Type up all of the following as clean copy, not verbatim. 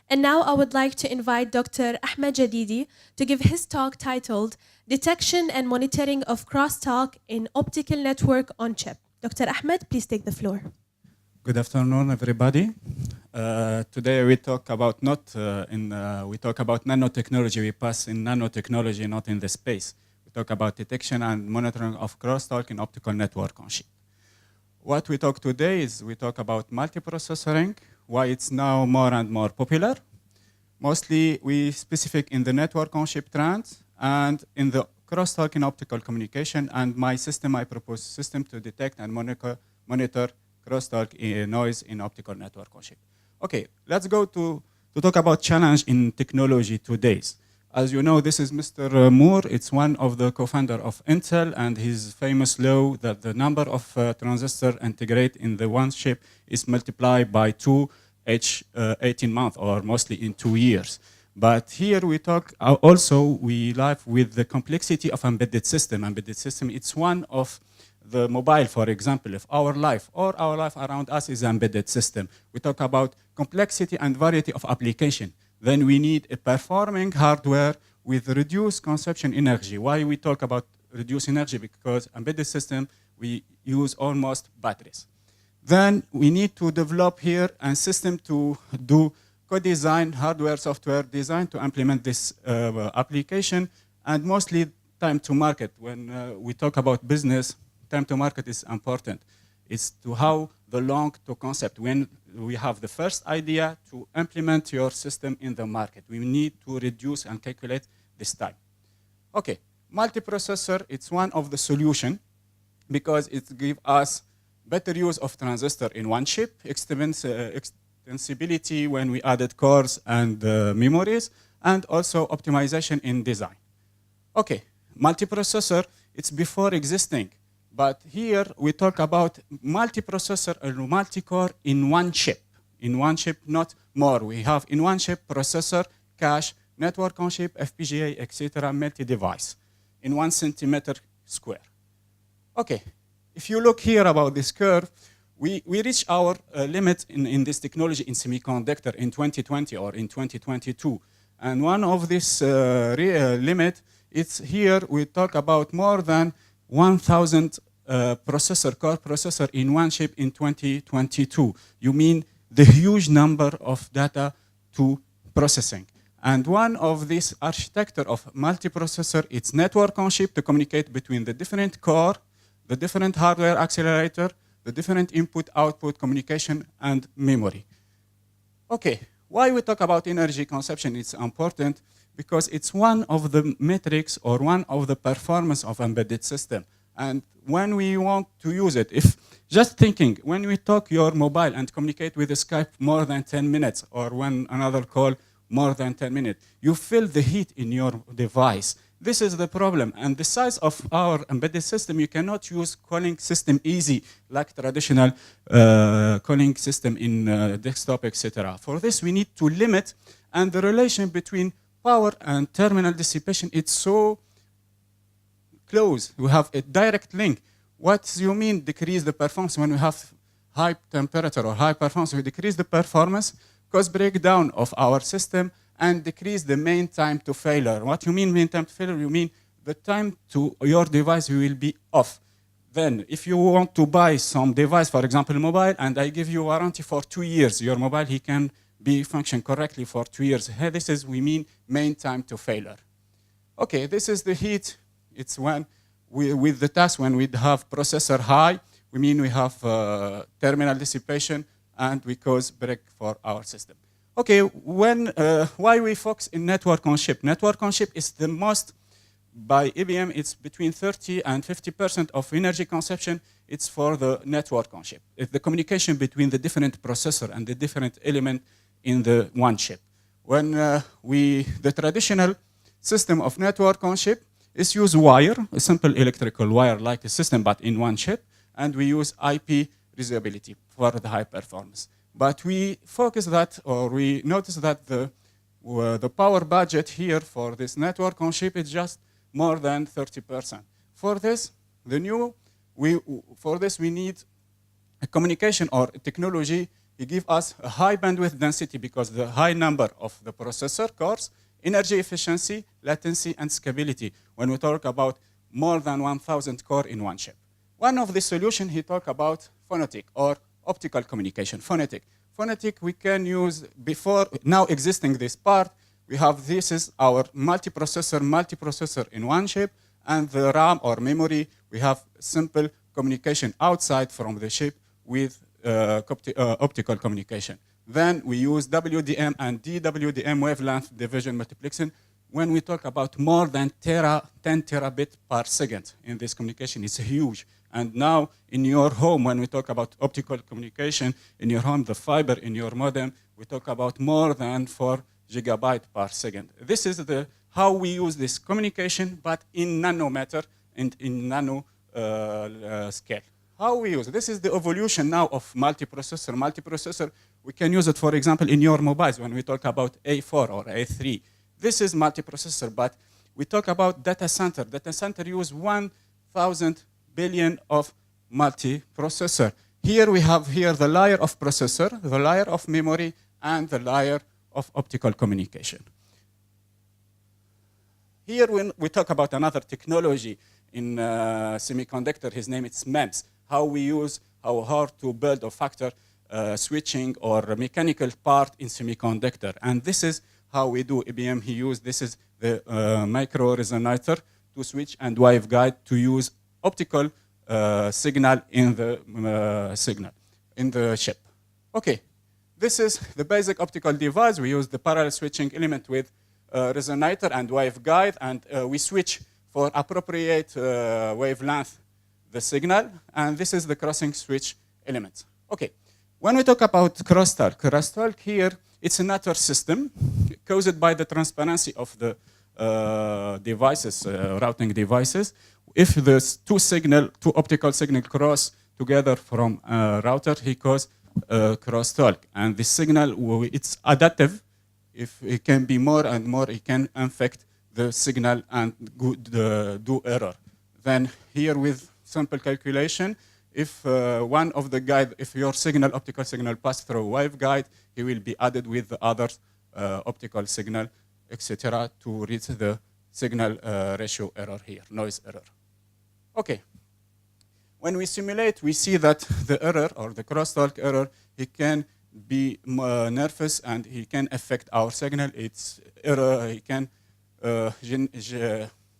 And now I would like to invite Dr. Ahmed Jedidi to give his talk titled Detection and Monitoring of Crosstalk in Optical Network on Chip. Dr. Ahmed, please take the floor. Good afternoon, everybody. Today we talk about we talk about nanotechnology. We pass in nanotechnology, not in the space. We talk about detection and monitoring of crosstalk in optical network on chip. What we talk today is we talk about multiprocessoring, why it's now more and more popular. Mostly we specific in the network on chip trends and in the crosstalk in optical communication. And my system, I propose system to detect and monitor crosstalk noise in optical network on chip. Okay, let's go to talk about challenge in technology today. As you know, this is Mr. Moore. It's one of the co-founder of Intel and his famous law that the number of transistors integrate in the one chip is multiplied by 2 each 18 months or mostly in 2 years. But here we talk we live with the complexity of embedded system. Embedded system, it's one of the mobile, for example, if our life around us is embedded system. We talk about complexity and variety of application. Then we need a performing hardware with reduced consumption energy. Why we talk about reduced energy? Because embedded system, we use almost batteries. Then we need to develop here a system to do co-design, hardware, software design to implement this application, and mostly time to market. When we talk about business, time to market is important. It's to how the long to concept. When we have the first idea to implement your system in the market, we need to reduce and calculate this time. Okay, multiprocessor, it's one of the solution because it gives us better use of transistor in one chip, extensibility when we added cores and memories, and also optimization in design. Okay, multiprocessor, it's before existing. But here we talk about multiprocessor and multi-core in one chip. In one chip, not more. We have in one chip processor, cache, network on chip, FPGA, etc., multi-device in 1 centimeter square. Okay, if you look here about this curve, we reach our limit in this technology in semiconductor in 2020 or in 2022. And one of this limit, it's here we talk about more than 1,000 core processor in one chip in 2022. You mean the huge number of data to processing. And one of this architecture of multiprocessor, it's network on chip to communicate between the different core, the different hardware accelerator, the different input-output communication and memory. Okay, why we talk about energy consumption? It's important because it's one of the metrics or one of the performance of embedded system. And when we want to use it, if just thinking, when we talk your mobile and communicate with Skype more than 10 minutes or when another call more than 10 minutes, you feel the heat in your device. This is the problem. And the size of our embedded system, you cannot use calling system easy like traditional calling system in desktop, etc. For this, we need to limit, and the relation between power and terminal dissipation, it's so close. We have a direct link. What do you mean decrease the performance? When we have high temperature or high performance, we decrease the performance, cause breakdown of our system, and decrease the mean time to failure. What you mean mean time to failure? You mean the time to your device will be off. Then if you want to buy some device, for example, mobile, and I give you warranty for 2 years, your mobile, he can be function correctly for 2 years. Here, this is, we mean mean time to failure. Okay, this is the heat. It's when with the task when we have processor high, we mean we have terminal dissipation and we cause break for our system. Okay, why we focus in network on chip? Network on chip is the most, by IBM, it's between 30 and 50% of energy consumption. It's for the network on chip. It's the communication between the different processor and the different element in the one chip. When the traditional system of network on chip is use wire, a simple electrical wire like a system, but in one chip, and we use IP reusability for the high performance. But we focus that, or we notice that the power budget here for this network on chip is just more than 30%. For this, we need a communication or technology he gives us a high bandwidth density because the high number of the processor cores, energy efficiency, latency, and scalability when we talk about more than 1,000 core in one chip. One of the solutions he talked about phonetic or optical communication, phonetic. Phonetic we can use before, now existing this part, we have this is our multiprocessor in one chip, and the RAM or memory, we have simple communication outside from the chip with optical communication. Then we use WDM and DWDM wavelength division multiplexing. When we talk about more than 10 terabit per second in this communication, it's huge. And now in your home, when we talk about optical communication in your home, the fiber in your modem, we talk about more than 4 gigabyte per second. This is how we use this communication, but in nanometer and in nano scale. How we use it? This is the evolution now of multiprocessor. Multiprocessor, we can use it, for example, in your mobiles when we talk about A4 or A3. This is multiprocessor, but we talk about data center. Data center use 1,000 billion of multiprocessor. Here we have the layer of processor, the layer of memory, and the layer of optical communication. Here when we talk about another technology in semiconductor, his name is MEMS. How hard to build or factor switching or mechanical part in semiconductor. And this is how we do IBM. This is the micro resonator to switch and waveguide to use optical signal in the chip. Okay, this is the basic optical device. We use the parallel switching element with resonator and waveguide, and we switch for appropriate wavelength the signal, and this is the crossing switch element. Okay, when we talk about crosstalk here, it's a network system caused by the transparency of the devices, routing devices. If there's two optical signal cross together from a router, he calls crosstalk. And the signal, it's adaptive. If it can be more and more, it can affect the signal and do error. Then here with simple calculation, if one of the guide, if your optical signal pass through waveguide, it will be added with the other optical signal, etc., to reach the signal ratio error here, noise error. Okay. When we simulate, we see that the error or the crosstalk error, it can be nervous and it can affect our signal. It can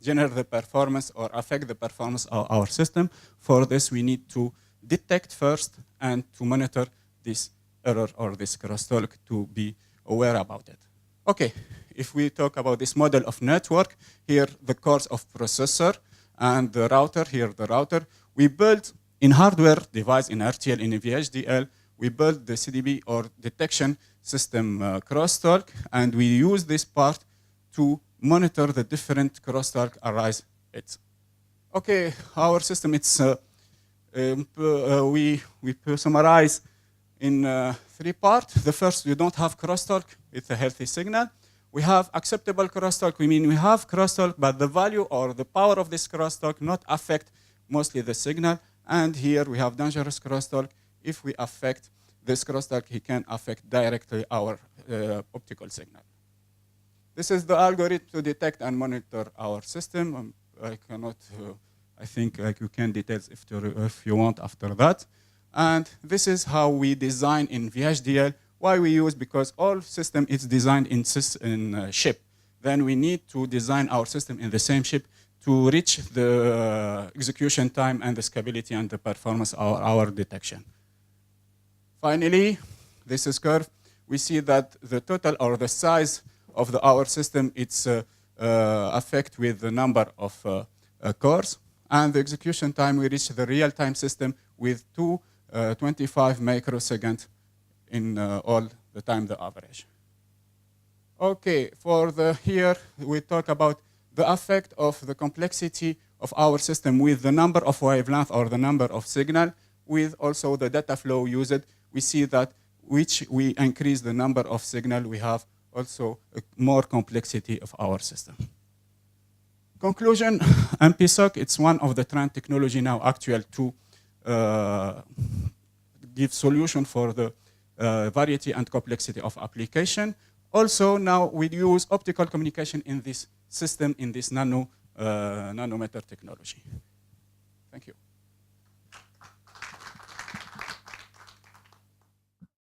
generate the performance or affect the performance of our system. For this, we need to detect first and to monitor this error or this crosstalk to be aware about it. Okay, if we talk about this model of network, here the cores of processor and the router, here the router, we build in hardware device, in RTL, in VHDL, we build the CDB or detection system crosstalk, and we use this part to monitor the different crosstalk arise. Okay, our system, it's we summarize in 3 parts. The first, we don't have crosstalk, it's a healthy signal. We have acceptable crosstalk, we mean we have crosstalk, but the value or the power of this crosstalk not affect mostly the signal. And here we have dangerous crosstalk. If we affect this crosstalk, it can affect directly our optical signal. This is the algorithm to detect and monitor our system. I cannot, I think you can details if you want after that. And this is how we design in VHDL. Why we use? Because all system is designed in chip. Then we need to design our system in the same chip to reach the execution time and the scalability and the performance of our detection. Finally, this is curve. We see that the total or the size of our system, it's affect with the number of cores, and the execution time, we reach the real-time system with 25 microseconds in all the time, the average. Okay, here we talk about the effect of the complexity of our system with the number of wavelength or the number of signal, with also the data flow used. We see that which we increase the number of signal, we have also more complexity of our system. Conclusion, MPSoC, it's one of the trend technology now actual to give solution for the variety and complexity of application. Also, now we use optical communication in this system, in this nanometer technology. Thank you.